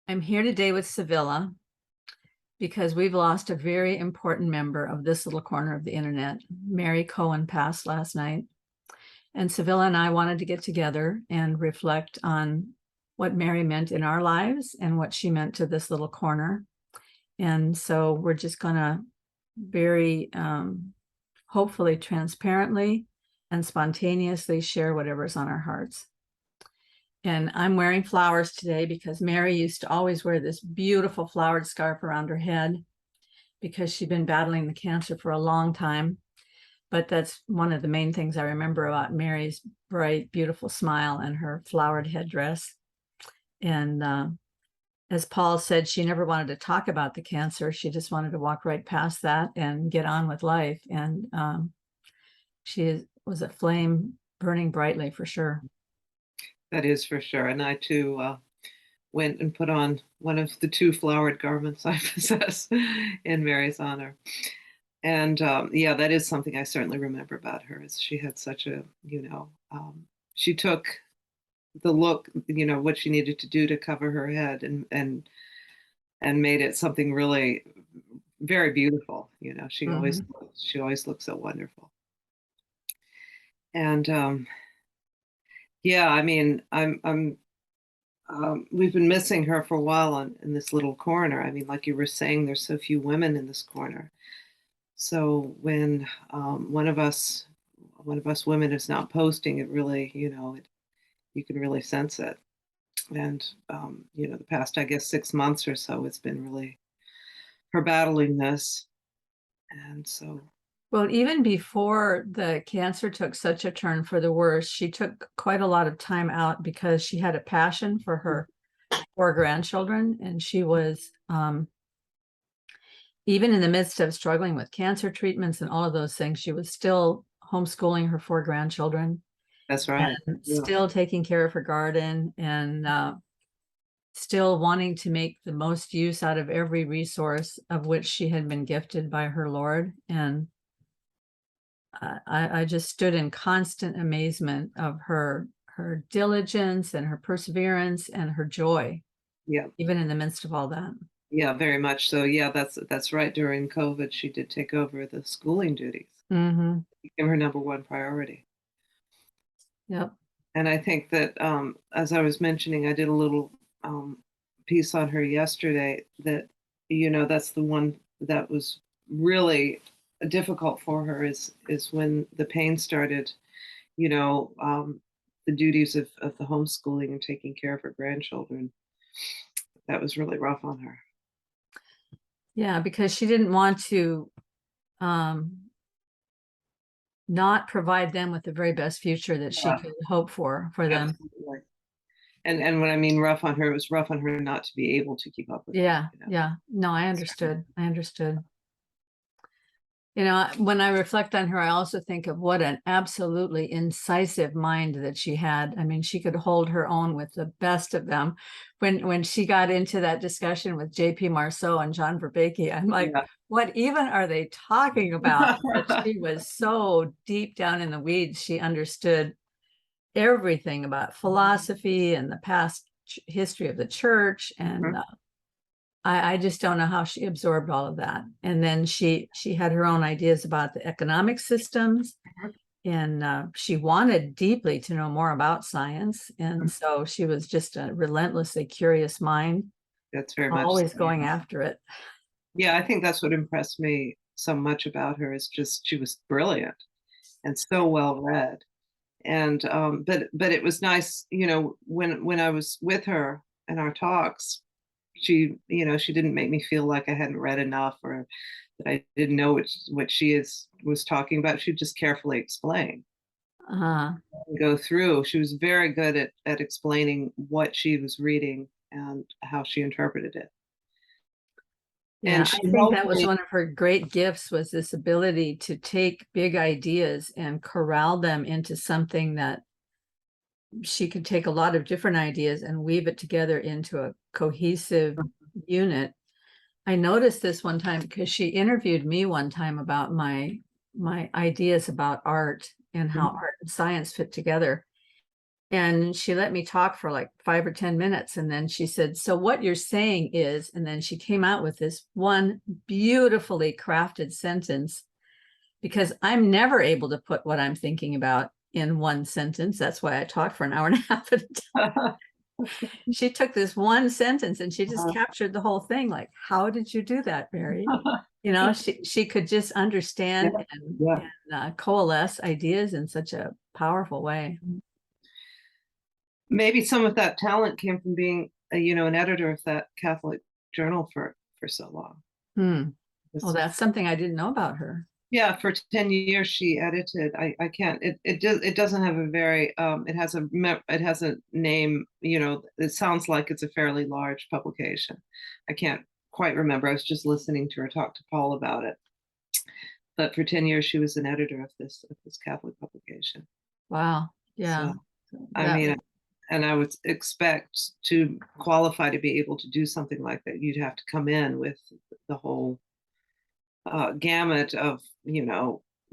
I'm here today with Sevilla because we've lost a very important member of this little corner of the internet. Mary Cohen passed last night, and Sevilla and I wanted to get together and reflect on what Mary meant in our lives and what she meant to this little corner. And so we're just going to very hopefully transparently and spontaneously share whatever's on our hearts. And I'm wearing flowers today because Mary used to always wear this beautiful flowered scarf around her head because she'd been battling the cancer for a long time. But that's one of the main things I remember about Mary's bright, beautiful smile and her flowered headdress. And as Paul said, she never wanted to talk about the cancer. She just wanted to walk right past that and get on with life. And she was a flame burning brightly for sure. That is for sure. And I too went and put on one of the two flowered garments I possess in Mary's honor. And yeah, that is something I certainly remember about her. Is she had such a, she took the look, what she needed to do to cover her head and made it something really very beautiful. She always Mhm. she always looks so wonderful. And yeah, I mean, I'm we've been missing her for a while in this little corner. I mean, like you were saying, there's so few women in this corner. So when one of us women is not posting, it really, you can really sense it. And the past, I guess, 6 months or so, it's been really her battling this. And so, Well, even before the cancer took such a turn for the worse, she took quite a lot of time out because she had a passion for her four grandchildren. And she was, even in the midst of struggling with cancer treatments and all of those things, she was still homeschooling her four grandchildren that's right. and Yeah. still taking care of her garden and still wanting to make the most use out of every resource of which she had been gifted by her Lord. And I just stood in constant amazement of her diligence and her perseverance and her joy, Yeah. even in the midst of all that. Yeah, very much so. Yeah, that's right. During COVID, she did take over the schooling duties. Mm-hmm. Became her number one priority. Yep. And I think that, as I was mentioning, I did a little piece on her yesterday. That that's the one that was really difficult for her is when the pain started. You know, the duties of the homeschooling and taking care of her grandchildren. That was really rough on her. Yeah, because she didn't want to um, not provide them with the very best future that she Yeah, could hope for them. absolutely. And when I mean rough on her, it was rough on her not to be able to keep up with it. Yeah, yeah. No, I understood. I understood. When I reflect on her, I also think of what an absolutely incisive mind that she had. I mean, she could hold her own with the best of them. When she got into that discussion with J.P. Marceau and John Vervaeke, I'm like, Yeah. what even are they talking about? But she was so deep down in the weeds. She understood everything about philosophy and the past history of the church, and I just don't know how she absorbed all of that. And then she had her own ideas about the economic systems, and she wanted deeply to know more about science. And so she was just a relentlessly curious mind, That's very much so. always going after it. Yeah, I think that's what impressed me so much about her is just she was brilliant and so well read. And but it was nice, when I was with her in our talks, she didn't make me feel like I hadn't read enough or that I didn't know what she was talking about. She'd just carefully explain Uh, and go through. She was very good at explaining what she was reading and how she interpreted it. yeah, And she I think that was mostly one of her great gifts, was this ability to take big ideas and corral them into something that she could take a lot of different ideas and weave it together into a cohesive unit. I noticed this one time because she interviewed me one time about my ideas about art and how art and science fit together. And she let me talk for like 5 or 10 minutes. And then she said, so what you're saying is, and then she came out with this one beautifully crafted sentence, because I'm never able to put what I'm thinking about in one sentence. That's why I talk for an hour and a half at a time. She took this one sentence and she just captured the whole thing. Like, how did you do that, Mary? She could just understand Yeah, and, yeah. coalesce ideas in such a powerful way. Maybe some of that talent came from being, an editor of that Catholic journal for so long. Hmm. Well, This- that's something I didn't know about her. Yeah, for 10 years she edited. I can't. It doesn't have a very. It has a name. It sounds like it's a fairly large publication. I can't quite remember. I was just listening to her talk to Paul about it. But for 10 years she was an editor of this Catholic publication. Wow. Yeah. So I That mean, and I would expect to qualify to be able to do something like that, you'd have to come in with the whole gamut of,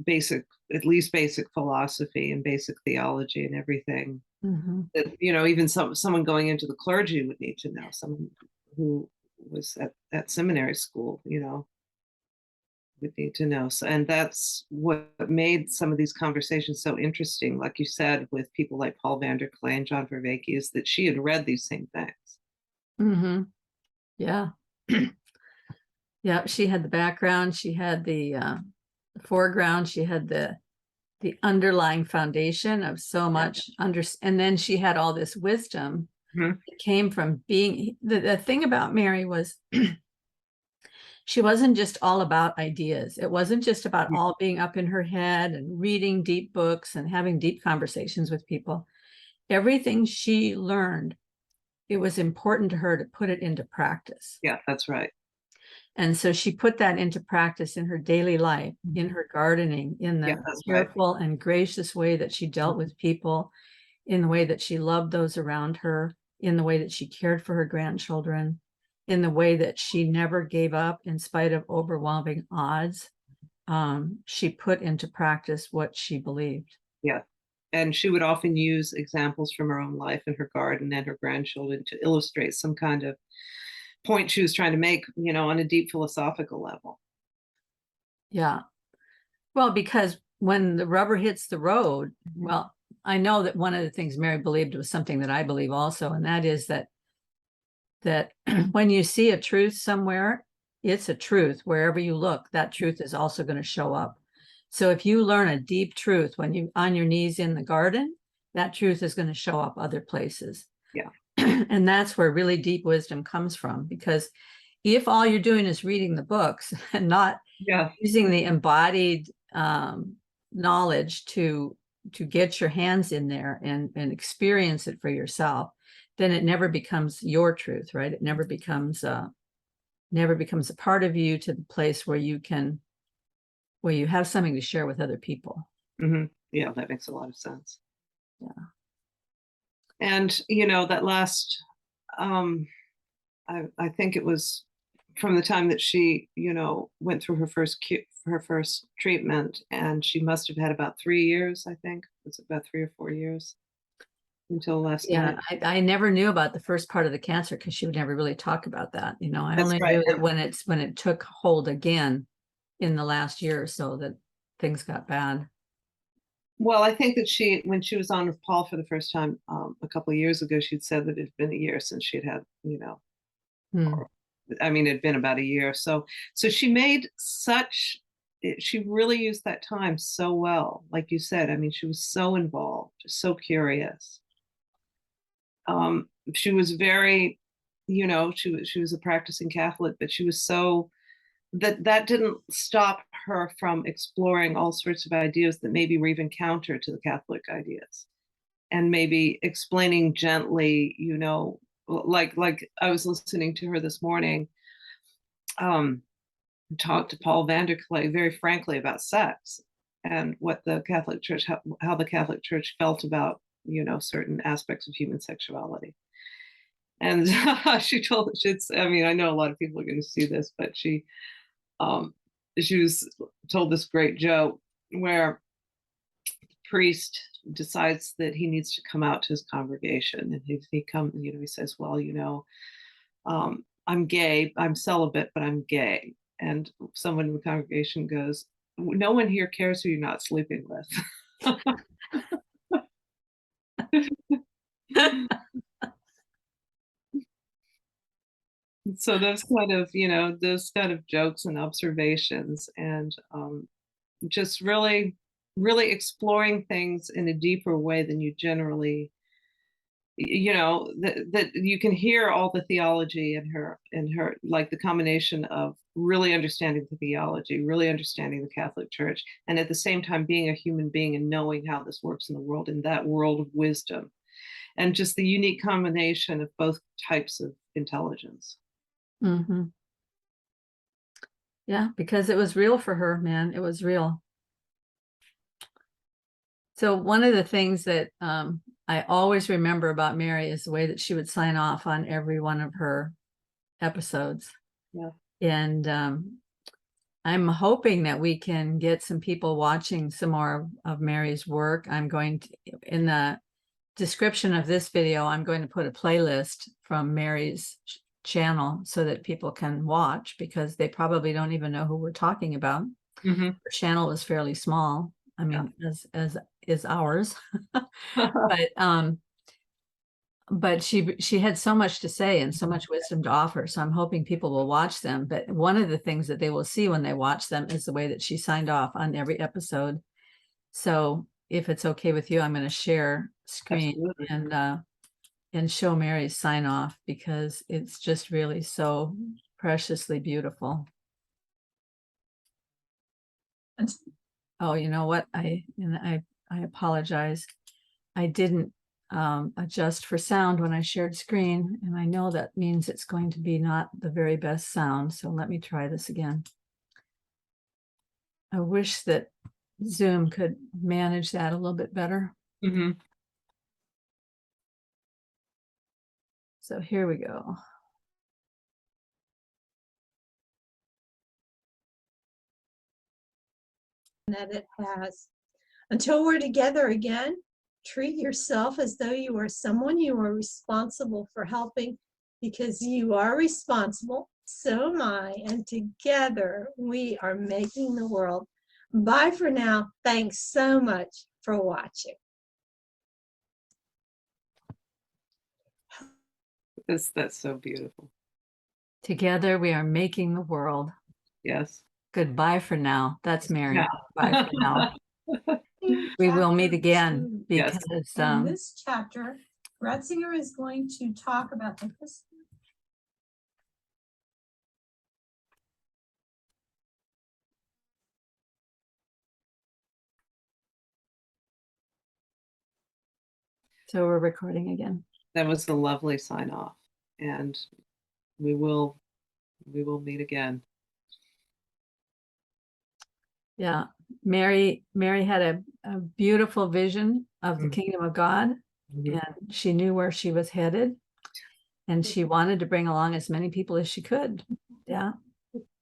basic, at least basic philosophy and basic theology and everything mhm. that, even someone going into the clergy would need to know, someone who was at seminary school, would need to know. So, and that's what made some of these conversations so interesting, like you said, with people like Paul Vanderklay and John Vervaeke, is that she had read these same things. Mhm. Yeah. Yeah, she had the background, she had the foreground, she had the underlying foundation of so much and then she had all this wisdom Mhm. that came from being the thing about Mary was she wasn't just all about ideas. It wasn't just about all being up in her head and reading deep books and having deep conversations with people. Everything she learned, it was important to her to put it into practice. Yeah, that's right. And so she put that into practice in her daily life, in her gardening, in Yeah, the that's right. careful and gracious way that she dealt with people, in the way that she loved those around her, in the way that she cared for her grandchildren, in the way that she never gave up in spite of overwhelming odds. She put into practice what she believed. Yeah. And she would often use examples from her own life and her garden and her grandchildren to illustrate some kind of point she was trying to make, on a deep philosophical level. Yeah. Well, because when the rubber hits the road, well, I know that one of the things Mary believed was something that I believe also, and that is that when you see a truth somewhere, it's a truth. Wherever you look, that truth is also going to show up. So if you learn a deep truth when you on your knees in the garden, that truth is going to show up other places. Yeah. And that's where really deep wisdom comes from, because if all you're doing is reading the books and not Yeah. using the embodied knowledge to get your hands in there and experience it for yourself, then it never becomes your truth, right? It never becomes a part of you, to the place where you have something to share with other people. Mm-hmm. Yeah, that makes a lot of sense. Yeah. And that last, I think it was from the time that she, went through her first treatment, and she must have had about 3 years. I think it was about 3 or 4 years until last night. Yeah, I never knew about the first part of the cancer because she would never really talk about that. I That's only right. knew that when it took hold again in the last year or so, that things got bad. Well, I think that when she was on with Paul for the first time a couple of years ago, she'd said that it had been a year since she'd had, Hmm. I mean, it'd been about a year. So she made she really used that time so well. Like you said, I mean, she was so involved, so curious. She was very, she was a practicing Catholic, but she was so that didn't stop her from exploring all sorts of ideas that maybe were even counter to the Catholic ideas, and maybe explaining gently, like I was listening to her this morning, talk to Paul Vanderklay very frankly about sex and what the Catholic Church, how the Catholic Church felt about, certain aspects of human sexuality. And she told, I mean, I know a lot of people are going to see this, but um, she was told this great joke where the priest decides that he needs to come out to his congregation, and he says, well, I'm gay, I'm celibate, but I'm gay. And someone in the congregation goes, no one here cares who you're not sleeping with. So those kind of jokes and observations, and just really, really exploring things in a deeper way than you generally, that you can hear all the theology in her, like the combination of really understanding the theology, really understanding the Catholic Church, and at the same time being a human being and knowing how this works in the world, in that world of wisdom, and just the unique combination of both types of intelligence. Mm-hmm. Yeah, because it was real for her, man. It was real. So one of the things that I always remember about Mary is the way that she would sign off on every one of her episodes. Yeah. And I'm hoping that we can get some people watching some more of Mary's work. I'm going to, in the description of this video, I'm going to put a playlist from Mary's channel so that people can watch, because they probably don't even know who we're talking about. Mm-hmm. Her channel is fairly small. I mean, as is ours. But she had so much to say and so much wisdom to offer. So I'm hoping people will watch them. But one of the things that they will see when they watch them is the way that she signed off on every episode. So if it's okay with you, I'm going to share screen and show Mary's sign off, because it's just really so preciously beautiful. Oh, you know what? I apologize. I didn't adjust for sound when I shared screen, and I know that means it's going to be not the very best sound. So let me try this again. I wish that Zoom could manage that a little bit better. Mm-hmm. So here we go. That it has. Until we're together again, treat yourself as though you are someone you are responsible for helping, because you are responsible, so am I, and together we are making the world. Bye for now. Thanks so much for watching. That's so beautiful. Together we are making the world. Yes. Goodbye for now. That's Mary. Yeah. Bye for now. We will meet again, because in this chapter, Ratzinger is going to talk about the history. So we're recording again. That was the lovely sign off, and we will meet again. Yeah, Mary had a beautiful vision of the kingdom of God, and she knew where she was headed, and she wanted to bring along as many people as she could. Yeah,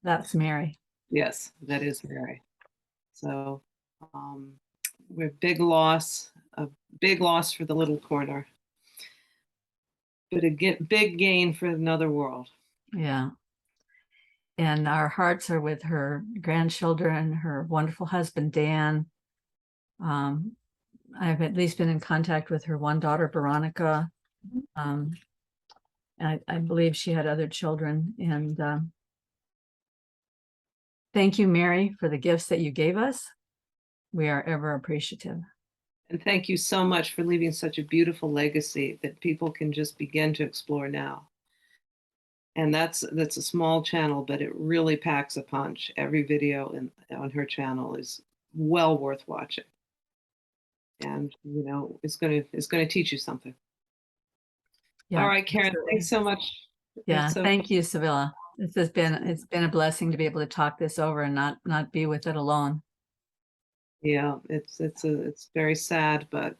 that's Mary. Yes, that is Mary. So we're a big loss for the little corner, but a big gain for another world. Yeah. And our hearts are with her grandchildren, her wonderful husband, Dan. I've at least been in contact with her one daughter, Veronica. And I believe she had other children. And thank you, Mary, for the gifts that you gave us. We are ever appreciative. And thank you so much for leaving such a beautiful legacy that people can just begin to explore now. And that's a small channel, but it really packs a punch. Every video on her channel is well worth watching. And it's gonna teach you something. Yeah, all right, Karen, absolutely. Thanks so much. Yeah, thank you, Sevilla. It's been a blessing to be able to talk this over and not be with it alone. Yeah, it's very sad, but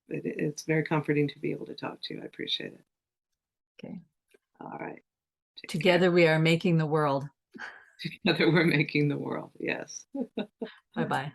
it's very comforting to be able to talk to you. I appreciate it. Okay. All right. Together we are making the world. Together we're making the world. Yes. Bye-bye.